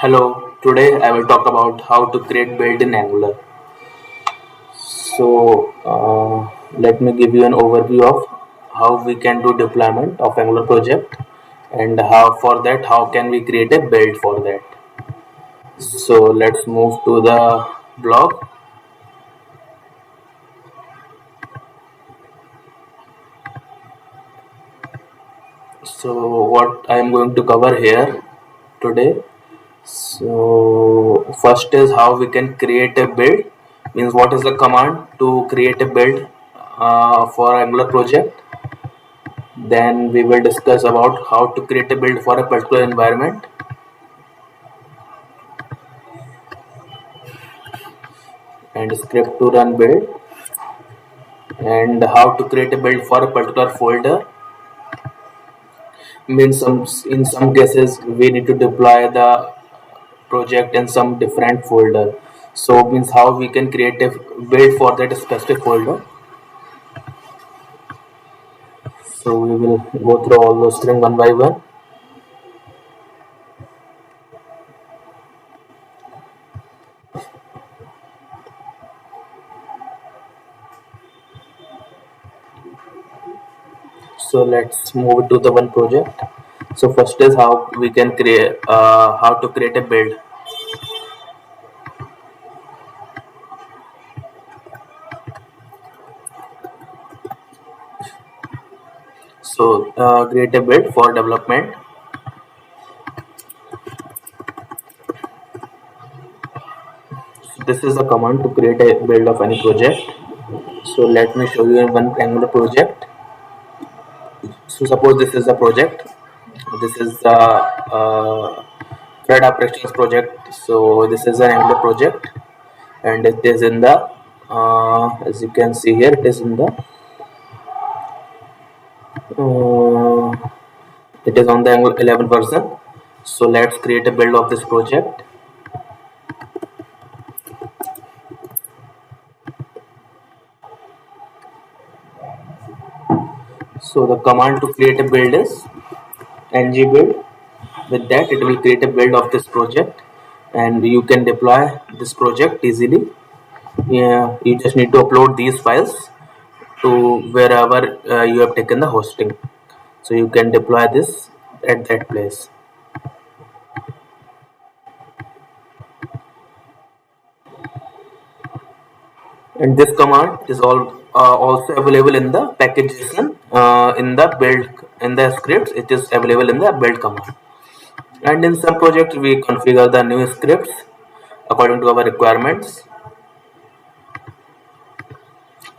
Hello, today I will talk about how to create build in Angular. Let me give you an overview of how we can do deployment of Angular project and how can we create a build for that. So let's move to the blog. So what I am going to cover here today. So first is how we can create a build, means what is the command to create a build for Angular project. Then we will discuss about how to create a build for a particular environment and script to run build, and how to create a build for a particular folder. Means in some cases we need to deploy the project in some different folder. So means how we can create a build for that specific folder. So we will go through all those things one by one. So let's move to the one project. So first is how we can create how to create a build. So create a build for development. This is a command to create a build of any project. So let me show you in one Angular project. So suppose this is a project. This is the thread operations project. So this is an Angular project, and it is in the as you can see here, it is in the uh, it is on the Angular 11 version. So let's create a build of this project. So the command to create a build is ng build. With that, it will create a build of this project, and you can deploy this project easily. Yeah, you just need to upload these files to wherever you have taken the hosting, so you can deploy this at that place. And this command is also available in the package JSON, in the build, in the scripts it is available in the build command. And in some projects we configure the new scripts according to our requirements.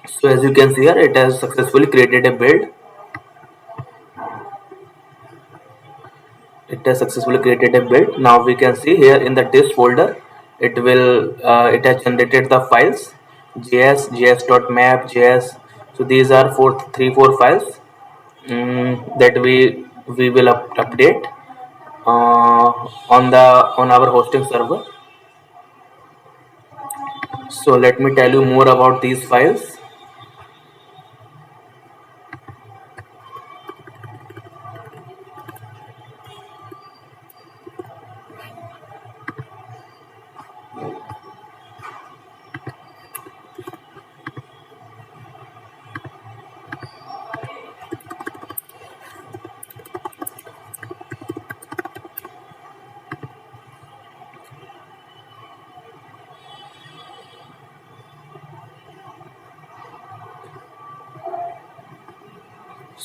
So as you can see here, it has successfully created a build. It has successfully created a build. Now we can see here in the disk folder, it has generated the files js, js.map, js. So these are four files that we will update on our hosting server. So let me tell you more about these files.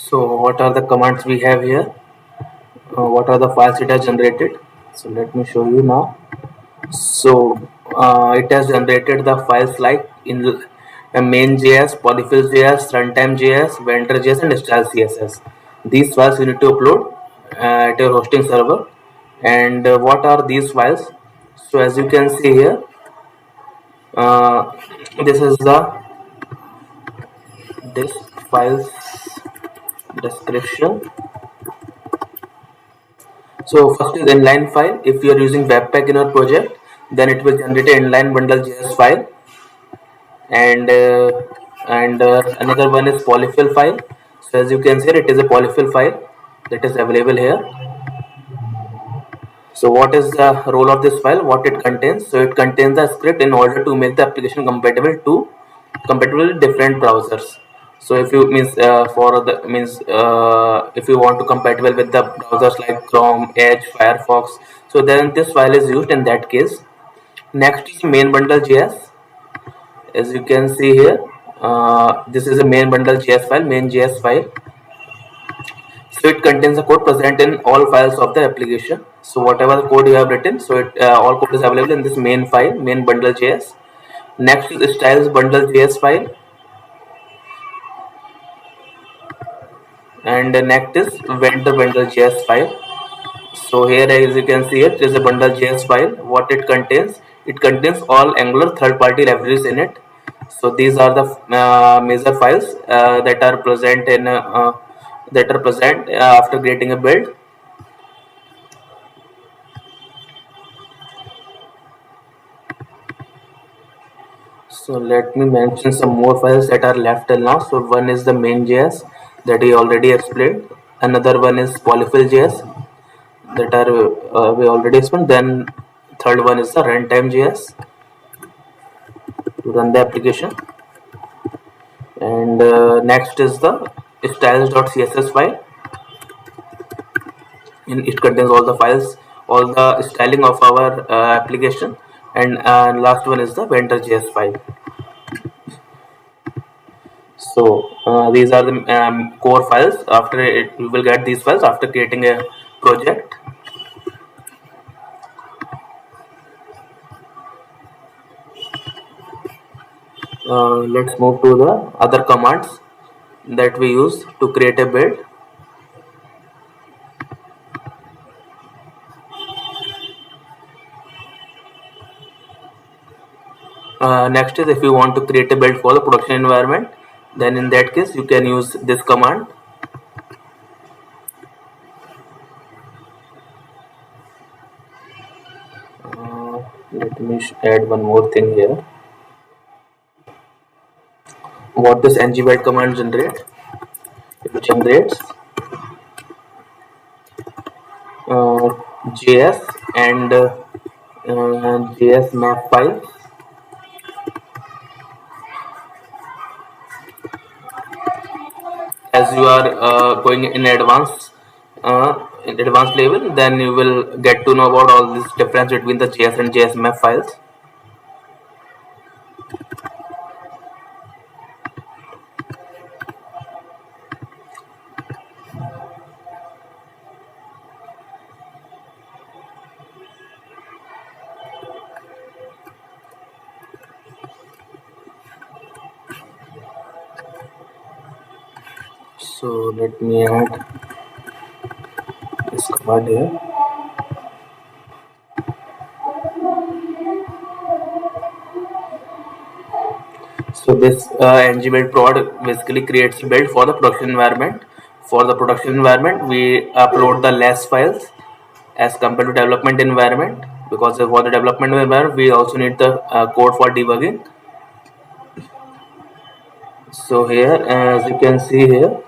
So what are the commands we have here? What are the files it has generated? So let me show you now. So it has generated the files like in main.js, polyfill.js, runtime.js, vendor.js, and style CSS. These files you need to upload at your hosting server. And what are these files? So as you can see here, uh, this is the this files description. So first is inline file. If you are using Webpack in your project, then it will generate an inline bundle.js file, and another one is polyfill file. So as you can see, it is a polyfill file that is available here. So what is the role of this file, what it contains? So it contains the script in order to make the application compatible with different browsers. So if you means for the means if you want to compatible with the browsers like Chrome, Edge, Firefox, so then this file is used in that case. Next is main bundle JS. As you can see here, this is a main bundle JS file, main JS file. So it contains the code present in all files of the application. So whatever the code you have written, so all code is available in this main file, main bundle JS. Next is styles bundle JS file, and next is vendor bundle JS file. So here, as you can see, it is a bundle JS file. What it contains? It contains all Angular third-party libraries in it. So these are the major files that are present in after creating a build. So let me mention some more files that are left till now. So one is the main.js that we already explained. Another one is polyfill.js that are we already explained. Then third one is the runtime.js to run the application. And next is the styles.css file. It contains all the files, all the styling of our application. And last one is the vendor.js file. So these are the core files. After it, you will get these files after creating a project. Let's move to the other commands that we use to create a build. Next is if you want to create a build for the production environment, then in that case you can use this command. Let me add one more thing here. What does ng-build command generate? It generates uh, JS and JS map files. As you are going in advanced level, then you will get to know about all this difference between the JS and JS map files. So let me add this command here. So this ng-build prod basically creates a build for the production environment. For the production environment, we upload the less files as compared to development environment, because for the development environment we also need the code for debugging. So here, as you can see here,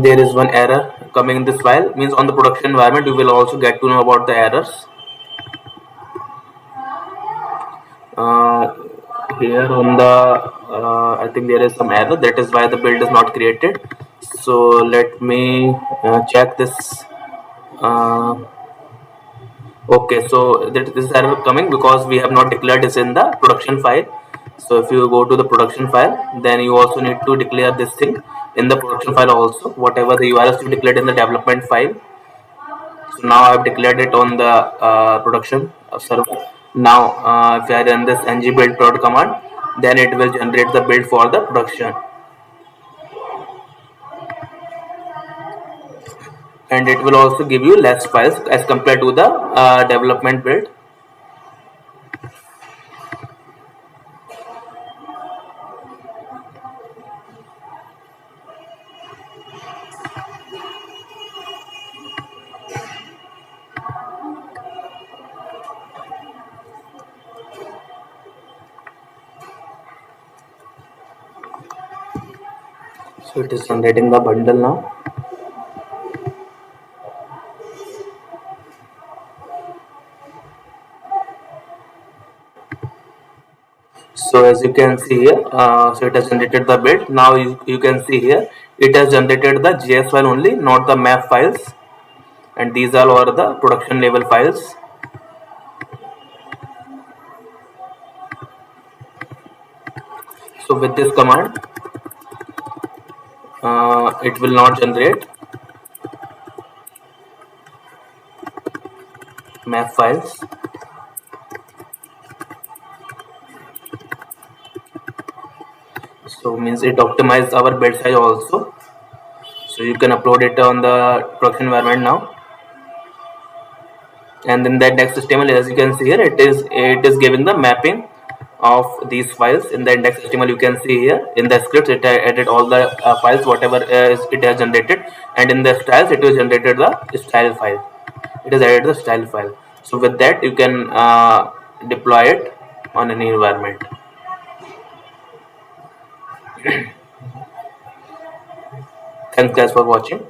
there is one error coming in this file. Means on the production environment you will also get to know about the errors. Here on the I think there is some error, that is why the build is not created. So let me check this. Okay, so this error coming because we have not declared this in the production file. So if you go to the production file, then you also need to declare this thing in the production file also, whatever the URLs you declared in the development file. So now I have declared it on the production server. Now if I run this ng-build prod command, then it will generate the build for the production, and it will also give you less files as compared to the development build. So it is generating the bundle now. So as you can see here, so it has generated the build. Now you can see here it has generated the JS file only, not the map files, and these all are the production level files. So with this command, it will not generate map files. So means it optimizes our build size also. So you can upload it on the production environment now. And in that index HTML, as you can see here, it is giving the mapping of these files. In the index HTML, you can see here in the scripts it added all the files whatever it has generated, and in the styles it has generated the style file. It has added the style file. So with that you can deploy it on any environment. Thanks guys for watching.